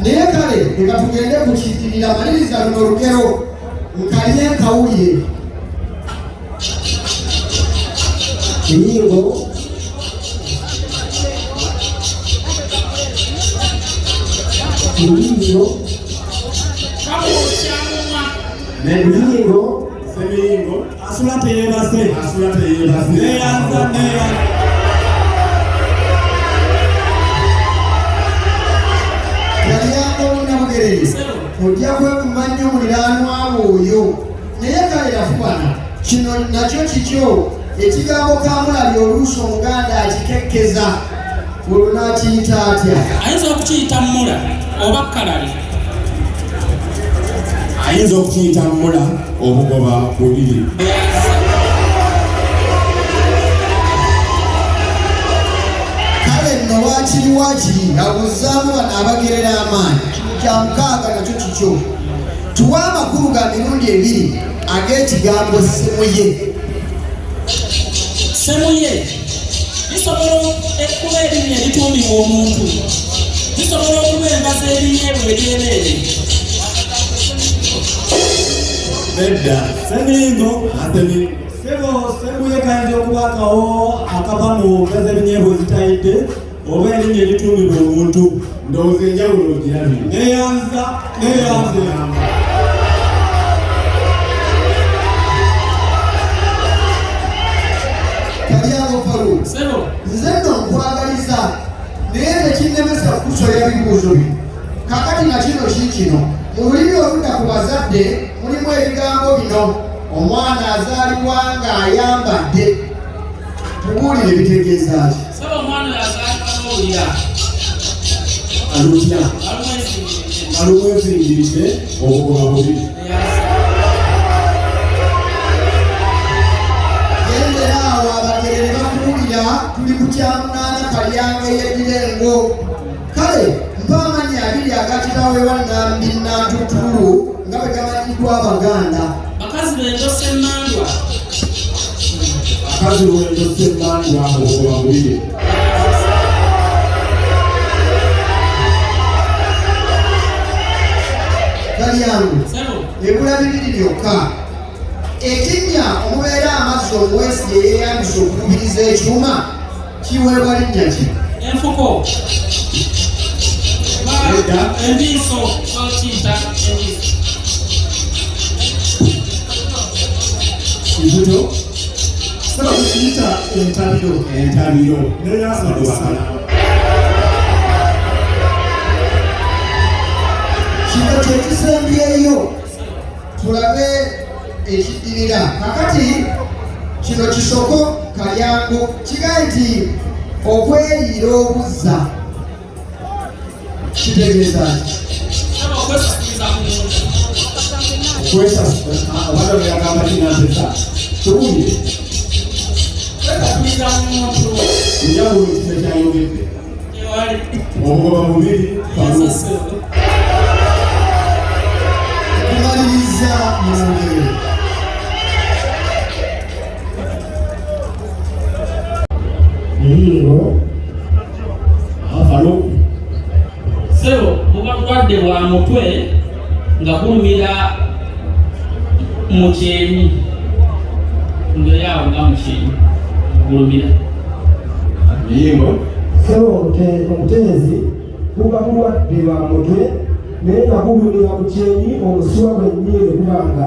naye kale leka tugende ku kiyitirira maliriza luno olugero nkalye nkawulire Nyingo Nyingo Nyingo Semingo Asulate yebase Neyanza Kaliyango unamugerezi Ojja kwekumanya omuliraanwa oyo naye kale yafubana kino nakyo kikyo ekigambo kamulali oluusi omuganda akikekkeza olwo n'akiyita atya ayinza okukiyita mmula oba kalali ayinza okukiyita mmula obugoba bubiri kale nno waakiri abuzzaamu bano abagerera amaanyi kya mukaaga nakyo kikyo tuwa amakulu ga mirundi ebiri ag'ekigambo semuye lisobola okuba erinnya erituumibwa omuntu lisobola okuba engazi erinnya bwegereere nedda semingo semuye kayinza okubakawo akava mu ngazi ebinyeebwa ezitayidde oba erinnya erituumibwa omuntu ndowooza enjawulo ogirabire neyanza Kalyango Faru nze nno nkwagaliza naye tekinnemesa kusoya bibuuzo bino kakati na kino kiikino mu lulimi oludda ku bazadde mulimu ebigambo bino omwana azaalibwa ng'ayambadde tubuulire bitegeeza ki alutya alumwezingiridde obugoba bubiri awo abagerere bakuwulira tuli ku kyamunaana Kalyango ey'ebirengo kale mpa amannya abiri agakirawo ewannambi Nantutulu nga bwe gamanyiddwa Abaganda bakazi lwendo semmandwa obugoba bubiri Kalyango ebula bibiri byokka ekinnya omubeera amazzi omuweesi yeeyambisa okukubiriza ekyuma kiweebwa linnya ki enfuko endiiso bakiyita kibuto saba kiyita entabiro neyasadusana kino kyekisembyeyo tulabe ekiddirira kakati kino kisoko Kalyango kigaye nti okweriira obuzza kitegeeza okwesasagamba kinantesa tuwulire enjawulo kino kyayogedde obugoba bubiri kumaliriza mulongere sebo buba bulwadde bwa mutwe nga bulumira mu kyenyi ngeyawo nga mu kyenyi bulumira Nyingo sebo omuteezi buba bulwadde bwa mutwe naye nga bulumira mu kyenyi omusuwa gwennyini kuba nga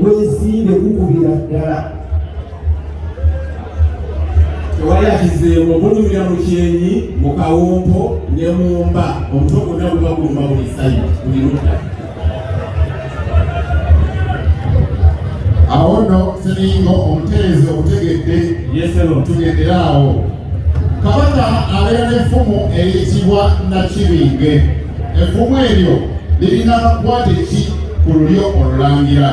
weesiibe gukubira ddala tewali akizeemu bulumira mu kyenyi mu kawompo ne mumba omutwe gwonna guba guluma buli sayi buli ludda awo nno Semingo omuteezi ogutegedde tugenderaawo kabaka abeera n'effumu eyitibwa Nakibinge effumu eryo lirina akakwate ki ku lulyo olulangira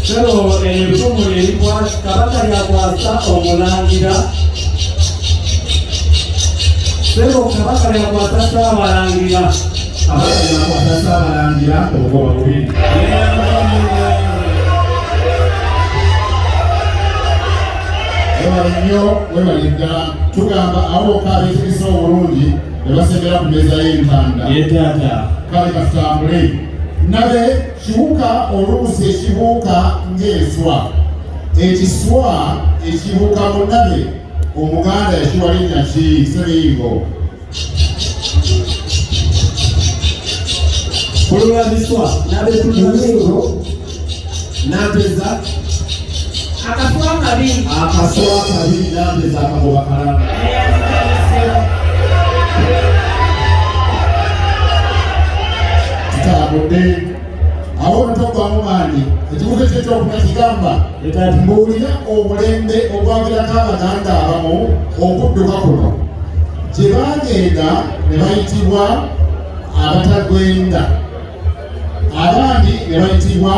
Sebo effumu kabaka lyakwasa omulangira Sebo kabaka lyakwasa Ssaabalangira kabaka lyakwasa Ssaabalangira obugoba bubiri webalidda tugamba awoka abeetegesa obulungi ne basembera ku mmeeza y'entanda kale katutambule nabe kibuka oluusi ekibuuka ng'enswa ekiswa ekibuuka mu nabe omuganda yakiwa linnya ki Semiingo kululabiswa nabe tulimingo Nampeza akaswa kabi nampeza akagoba kalama tutambudde awo notogwamu maanyi ekibuga ekyekyokuba kigamba mbuulira omulembe ogwabirako abaganda abamu okudduka kuno gye bagenda ne bayitibwa abatagwenda abandi ne bayitibwa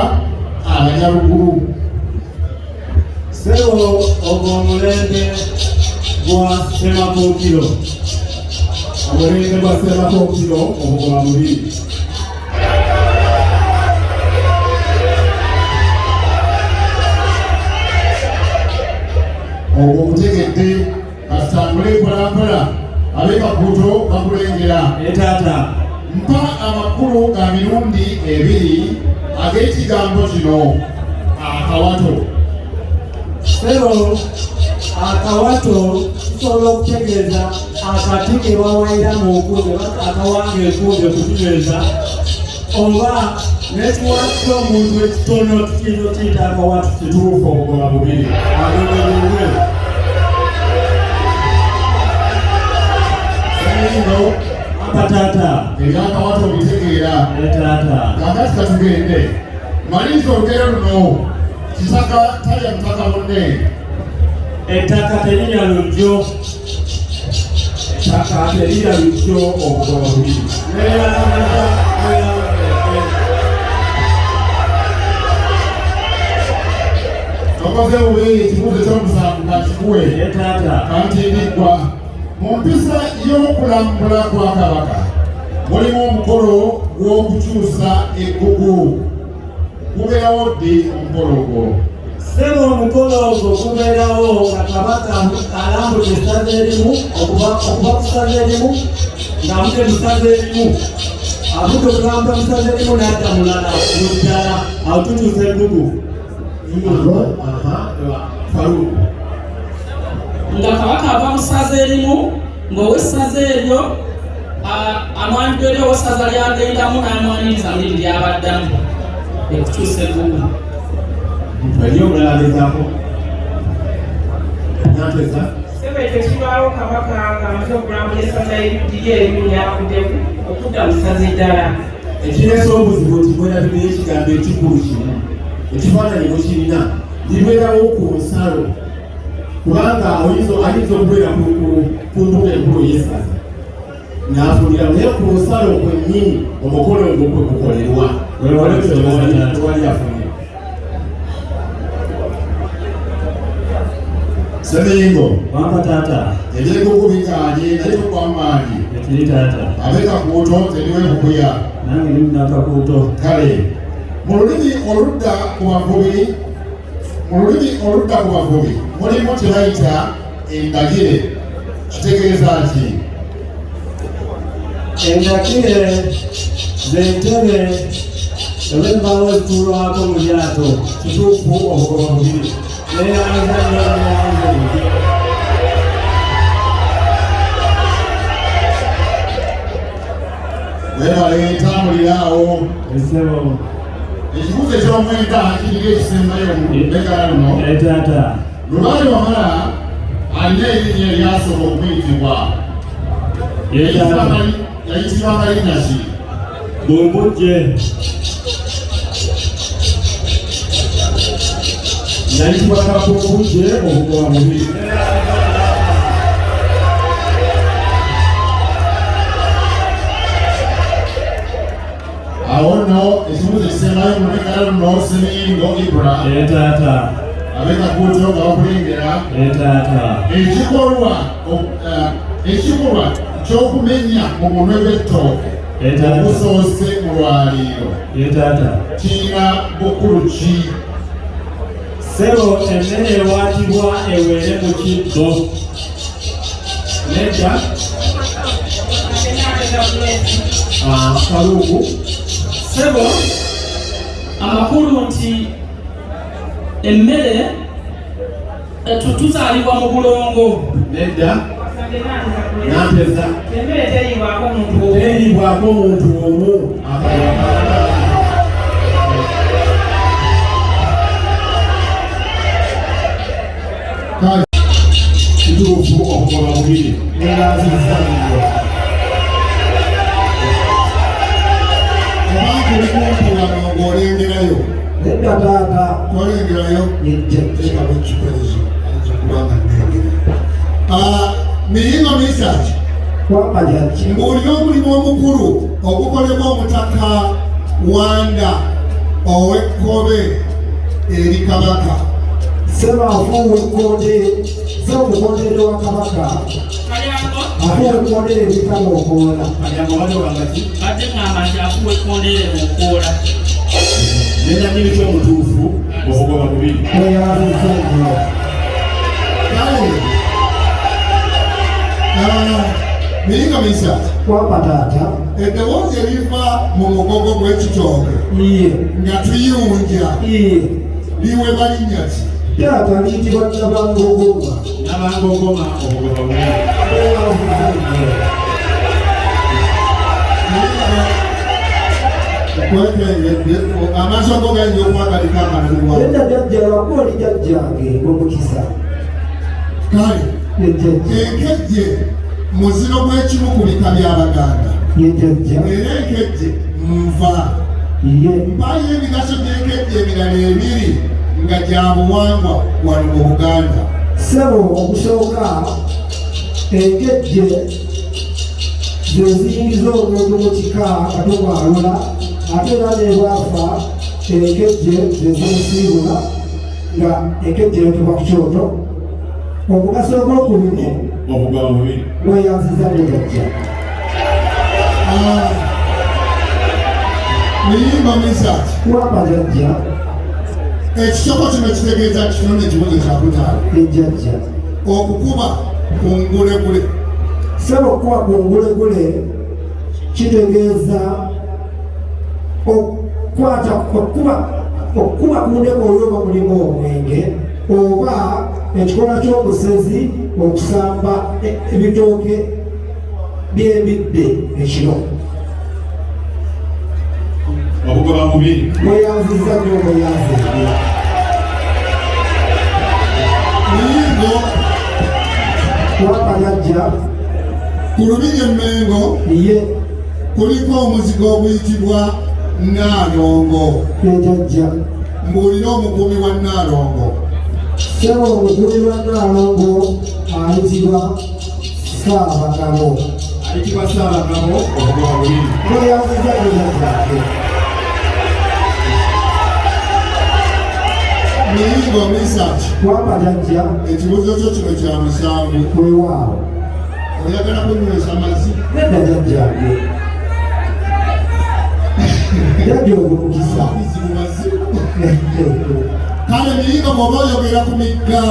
abanyaluguru Sebo ogwo omulembe gwa Ssemakookiro omulembe gwa Ssemakookiro obugoba mubiri ogwo gutegedde katutambule mpolampola ab'ekakuuto bakulengera mpa amakulu ga mirundi ebiri ag'ekigambo kino akawato Sebo akawato kisobola okutegeeza akati ke bawayira mu nkumbi akawanga enkumbi okukinyweza oba nekiwato omuntu ekitono kino kiyita akawato kituufu obugoba bubiri agogobuwe Semiingo apataata ebyakawato bitegeera kakati katugende maliriza olugero luno kitaka talya mutaka munne ettaka terina lujjo obugoba bubiri tokoze bubeeyi ekibuuzo ekyomusanvu kakikuwe kantindiggwa mu mpisa y'okulambula kwa kabaka mulimu omukolo gw'okukyusa eggugu gubeerawo ddi omukolo ogwo Sebo omukolo ogwo gubeerawo nga kabaka alambula essaza erimu okuva ku ssaza erimu ng'amute mu ssaza erimu avudde okulambula mu ssaza erimu n'adda mulala mu ddala awo tukyusa eggugu nga kabaka ava mu ssaza erimu ng'owessaza eryo amwanyi eryo owessaza lyagendamu n'amwanyiriza mu liri lyabaddamu ekukyusa eggugu Aliyo mulalezaako Nampeza Sebo ekyo kibaawo kabaka ng'amaze okulambula essaza liri erimu lyavuddemu okudda mu ssaza eddala ekireese obuzibu nti mwerabire ekigambo ekikulu kimu ekifaananyi mukirina libeerawo ku nsalo kubanga ayinza okubeera ku mbuga enkulu y'essaza n'afunira naye ku nsalo kwennyini omukolo ogwo kwe gukolerwa tewali afunira Semiingo eby'eggugu bikaanye naye tukwamaanyi ab'ekakuuto teriwe kukuya nange ndi nakakuuto kale mu lulimi oludda ku bavubi mulimu kye bayita endagire kitegeeza ki endagire z'entebe ebembaawo ezituulwako mu lyato kituufu obugoba bubiri webale tambuliraawo ekibuuzo eky'omwenda kirira ekisembayo mubegala luno lubaali wamala alina erinnya eryasobola okuyitibwa yayitibwa malinnya ki Bumbujje yayitibwa Kabumbujje obugoba bubiri awo nno ekibuuzo ekisembayo mubegala luno Semiingo Ibra ab'ekakuuto nga bakulengera ekikolwa ky'okumenya mu bunwe bw'ettooke obusoose mu lwaliiro kirina bukulu ki Sebo emmere ewaatibwa ewere mu kiddo. Nedda. Kalugu. Sebo amakulu nti emmere tuzaalibwa mu bulongo. Nedda. Nampeza. Emmere teribwako omuntu omu. Teribwako omuntu omu. Kituufu okukola bubiri. Abantu likumpi wano ng'olengerayo. Nedda taata. Olengerayo. Teeka bwekikolezo. Kubanga nnengera. Miyingo Misaki. Kwamba jaki. Ng'olina omulimu omukulu ogukolebwa omutaka Wanda ow'Ekkobe eri Kabaka. Seba afuwe konde. Seba mukondere wa Kabaka. Afuwe kondere ebitabo okoola. Kajambo bali wangati. Ate ngamba nti afuwe kondere mu koola. Nenda nyiri ky'omutuufu okugoba bubiri. Weyabuza nnyo. Miyingo Misaki. Kwamba taata. Eddoboozi eriva mu mugogo gw'ekitooke Iye. nga tuyunja Iye. liweebwa linnya ki? Taata liyitibwa Nabangogoma. Nabangogoma okugoba bubiri. Weyabuza nnyo. Kwekengedde amaaso go gayinza okwagalika amalabibwa. Nedda jjajja lwako oli jjajjange omukisa. Kale Ye jjajja. enkejje muziro gw'ekimu ku bika by'Abaganda. Ye jjajja. Era enkejje nva. Iye. Mpaayo emigaso gy'enkejje emirala ebiri nga gya buwangwa wano mu Buganda. Sebo okusooka enkejje ze ziyingiza omuntu mu kika katumwalula ate era nebwafa enkejje ze zimusiibula nga enkejje etuba ku kyoto. Omugaso ogwokubiri Okugoba bubiri. weyanziza nejajja. Miyingo Misaki. Kwamba jajja. Ekisoko kino kitegeeza kitone kibuzo kyakutaala. Ejjajja. Okukuba ku ngulegule. Sebo okukuba ku ngulegule kitegeeza okukuba ku ndeko olwoba mulimu omwenge oba ekikola ky'obusezi okusamba ebitooke by'embidde ekiro. Okugoba bubiri. Weyanziza nnyo weyanziza. Miyingo Kwamba jajja. ku lubiri Emmengo Iye. kuliko omuzigo oguyitibwa Nnaalongo. Ye jajja. Mbuulira omukuumi wa Nnaalongo. Sebo omukulu wa Nnaalongo ayitibwa Ssaabagabo. Ayitibwa Ssaabagabo okugoba bubiri. Weyanziza nnyo jajjange. Miyingo Misaki. Kwamba jajja. Ekibuzo kyo kino kya musanvu. Weewaawo. Oyagala kunywesa mazzi? Nedda jajjange. Jajja ogumukisa. Bizibu mazzi. Kale Miyingo bw'oba oyogera ku migga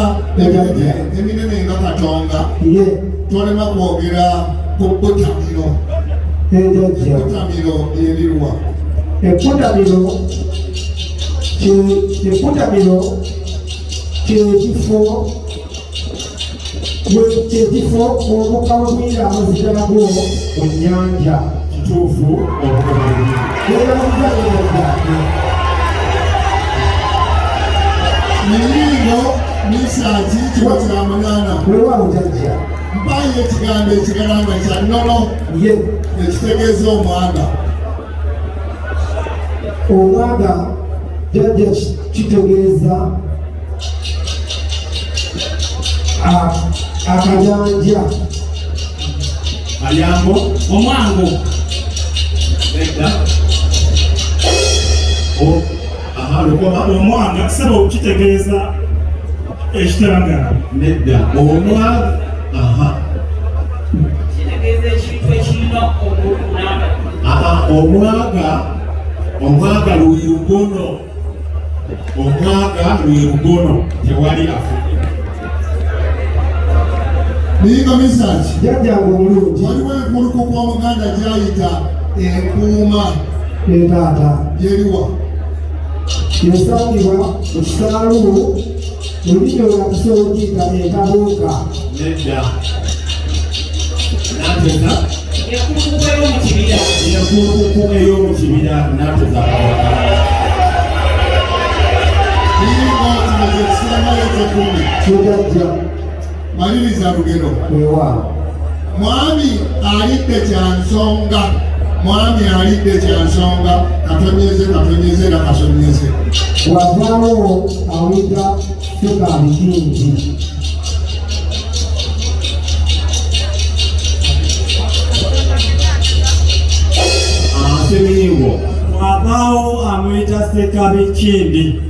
eminene nga Katonga Iye. tolema kwogera ku Bbutamiro. Ejjajja. Bbutamiro erirwa. Ekkutamiro kyekifo omukka wegwira amazzi gaagwo mu nnyanja. Kituufu okugoba bubiri. Miyingo Misaki kiba kya munaana. Weewaawo jajja. Mpaayo ekigambo ekigalamba kya nnono Ye. ekitegeeza omwaga. Omwaga jajja kitegeeza akajanja. Ayambo. Omwango. Nedda. Lukoma. Omwaga sebo kitegeeza ekitalagala. Nedda. Omwaga. Kitegeeza ekintu ekirina okulamba. Omwaga luyugono. omwaga lwe lugono tewali afudde. Niyiga misaki jjajjange omulungi waliwo enkuluko kwa Muganda gyayita enkuuma entaata yeriwa yasangibwa mu kisaalu olulimi olwakusobola okuyita entabuuka Nedda. Nateza Ekulukuku ey'omu kibira. enkulukuku ey'omu kibira nateza kawakala. niyiga kino kyekisembayo ekyekumi kyojajja maliriza lugero ewa mwami alidde kyansonga mwami alidde kyansonga katonyeze era kasonyeze wavaawo awita sukaali kingi Semiyingo Mwavaawo amuyita Sekabikindi.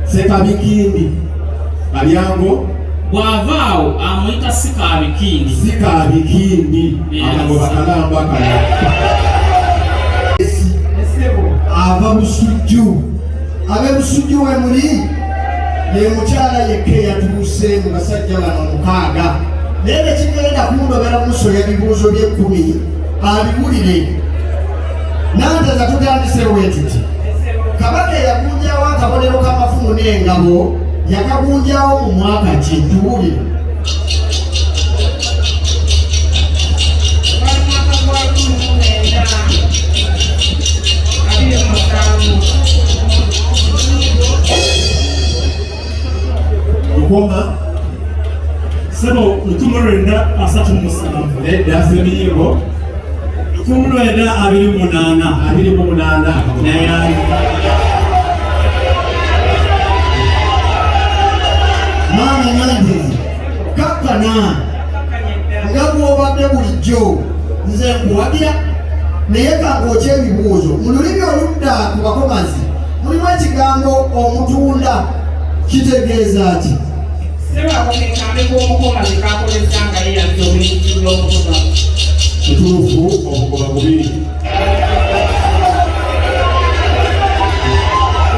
Sekabikindi Kalyango bw'avaawo amuyita Sikabikindi. Sikabikindi abago bakalamba kala ava busujju ab'ebusujju we muli ye mukyala yekka eyatuuse mu basajja bano 6 naye nekigenda kumulobera musoya bibuuzo bye10 abiwulire nanteza tutandisewo etuti kabaka eyagunjawo akabonero k'amafumu n'engabo yakagunjawo mu mwaka ki tuwulire Lukoma Sebo 1937. Nedda Semiyingo 1928 naye maama nantezi kakkana nga bw'obadde bulijjo nze nkuwagira naye kangookya ebibuuzo mu lulimi oludda ku bakomazi mulimu ekigambo omutunda kitegeeza ki Sebakomekambe k'omukomazi kakoleza nga yeyazza obuyingizi bw'omukoba. kituufu okugoba bubiri.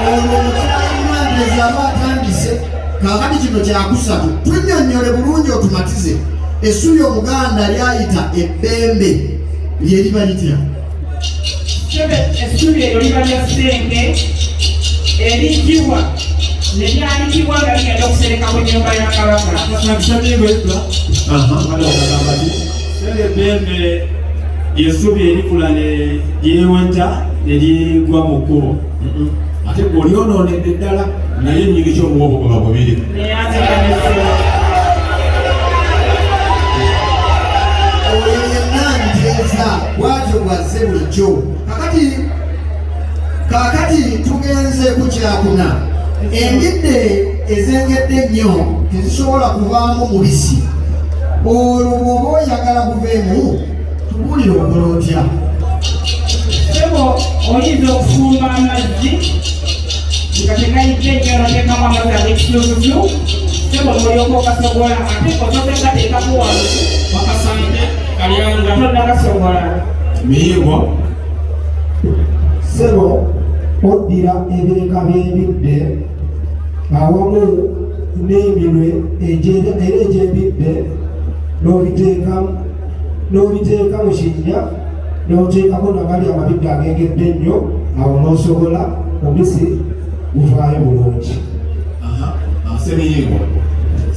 olwo mukyayimandezi aba atandise kaakati kino kyakusatu tunnyonnyole bulungi otumatize essubi omuganda lyayita ebbembe lyeriba litya Essubi eryo liba lya ssenge erigibwa ne lyalikibwa nga ligenda okusereka ku nnyumba ya Kabaka. Ebbembe ly'essubi erikula ne lyeweta ne ligwa mu kkubo. Ate olyonoonedde ddala naye nnyini ky'omuwa obugoba bubiri. oyo yenna nteeza bwatyo bwazze bulijjo kaakati tugenze ku kyakuna engidde ezengedde ennyo tezisobola kuvaamu mubisi olwo bw'oba oyagala buveemu tubuulire okola otya Sebo oyinza okufumba amazzi nga tegayidde ennyo noteekamu amazzi ag'ekisuususu. Sebo mulyoka okasogola ate ototeekateekako wano Wakasante Kalyanga. tonnakasogola. Miyingo sebo oddira ebireka by'ebidde awamu n'eminwe era egy'ebidde n'obiteeka mu kinnya n'oteekako nagali amabidde agengedde ennyo awo n'osobola omubisi guvaayo bulungi Semiyingo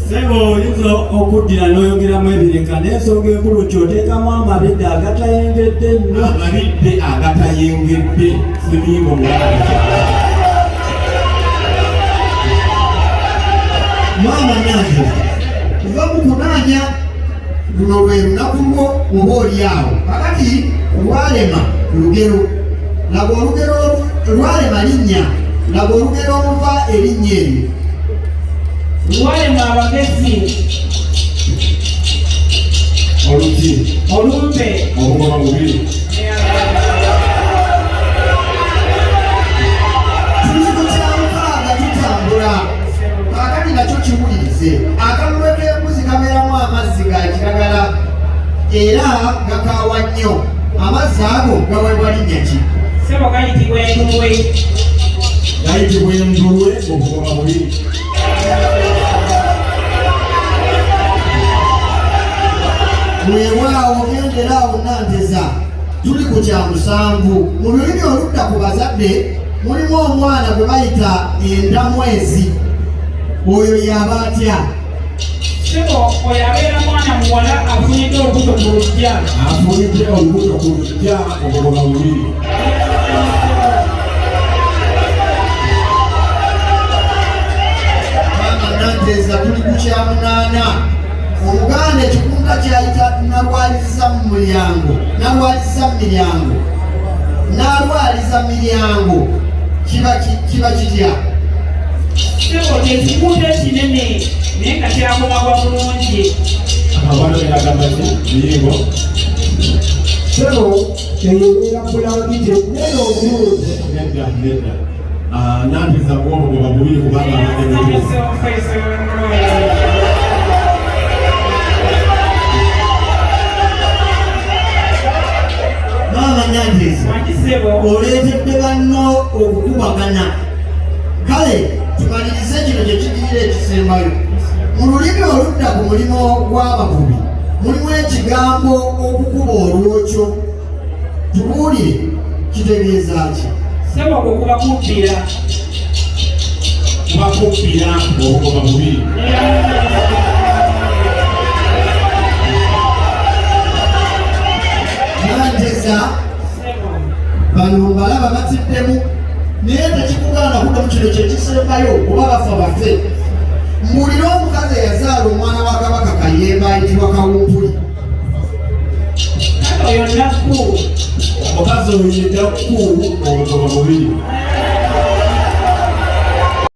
Sebo oyinza okuddira n'oyongeramu ebireka n'ensonga enkulu ky'oteekamu amabidde agatayengedde nnyo. amabidde agatayengedde Semiyingo maama nange kuva mu kunaanya luno lwe lunaku lwo oba oliawo kakati lwalema lugero laga olugero lwalema linnya laga olugero oluva erinnya eryo Lwalema abagezi oluki olumpe obugoba bubiri. Tuliku kya mukaaga tutambula kaakati nakyo kiwulirize akalulu k'embuzi kabeeramu amazzi ga kiragala era gakaawa nnyo amazzi ago gaweebwa linnya ki Sebo kayitibwa endulwe. Kayitibwa endulwe obugoba bubiri. Weewaawo genderaawo Nanteza, tuli ku kyamusanvu. Mu lulimi oludda ku bazadde mulimu omwana gwe bayita endamwezi. Oyo yaba atya? Sebo oyo abeera mwana muwala afunidde olubuto ku luggya. Afunidde olubuto ku luggya obugoba bubiri. Maama Nanteza, tuli ku kyamunaana. Omuganda ekikunda kyayita nalwaliza mu mulyango, nalwaliza mu miryango, nalwaliza miryango kiba kitya? Sebo kyekikunda ekinene naye nga kyakomagwa bulungi. Abantu bagamba ki biyingo. Sebo eyeera bulangije neno obulungi. Nedda. Nanteza bwobugoba bubiri kubanga abadde Maama Nanteza, oleetedde banno okukubagana. Kale tumalirize kino kye kigirira ekisembayo. Mu lulimi oludda ku mulimo gw'abavubi mulimu ekigambo okukuba olwokyo. Tubuulire kitegeeza ki? Sebo kuba kubbira. kuba kubbira obugoba bubiri. Nanteza, bano mbalaba batiddemu naye tekikugaana kuddamu kino kyekisembayo oba bafa bafe. Mbuulire omukazi eyazaala omwana wa Kabaka Kayemba ayitibwa Kawumpuli. Oyo nakku. Omukazi oyo yedda ku obugoba bubiri.